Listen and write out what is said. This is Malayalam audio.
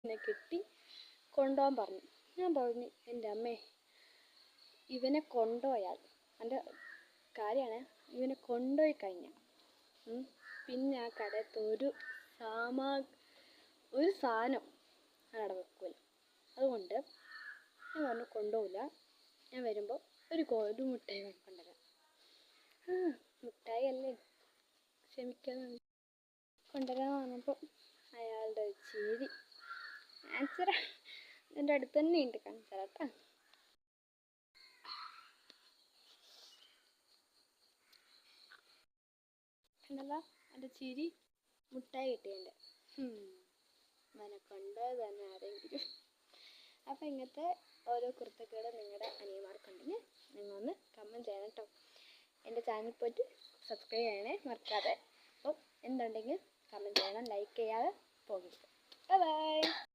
എന്നെ കിട്ടി കൊണ്ടുപോകാൻ പറഞ്ഞു. ഞാൻ പറഞ്ഞു എൻ്റെ അമ്മേ ഇവനെ കൊണ്ടുപോയാൽ എൻ്റെ കാര്യമാണ്, ഇവനെ കൊണ്ടുപോയി കഴിഞ്ഞാൽ പിന്നെ ആ കടയത്ത് ഒരു സാധനം ഞാൻ അവിടെ വെക്കൂല. അതുകൊണ്ട് ഞാൻ പറഞ്ഞു കൊണ്ടുപോകില്ല, ഞാൻ വരുമ്പോൾ ഒരു മിഠായി കൊണ്ടുവരാം. മിഠായി അല്ലേ ക്ഷമിക്കാന്ന് കൊണ്ടുവരാൻ പറഞ്ഞപ്പോൾ അയാളുടെ ചിരി ആൻസറാ എൻ്റെ അടുത്ത് തന്നെ ഉണ്ട്, കാണിച്ചറാ. കണ്ടല്ലോ എൻ്റെ ചിരി, മുട്ടായി കിട്ടിയതിൻ്റെ. അവനെ കൊണ്ടുപോയത് തന്നെ ആരെങ്കിലും. അപ്പം ഇങ്ങനത്തെ ഓരോ കുരുത്തക്കേട് നിങ്ങളുടെ അനിയന്മാർക്കുണ്ടെങ്കിൽ നിങ്ങൾ ഒന്ന് കമൻറ്റ് ചെയ്യണം കേട്ടോ. എൻ്റെ ചാനൽ പോയിട്ട് സബ്സ്ക്രൈബ് ചെയ്യണേ മറക്കാതെ. അപ്പം എന്തുണ്ടെങ്കിൽ കമൻറ്റ് ചെയ്യണം, ലൈക്ക് ചെയ്യാതെ പോകരുത്. ബൈ.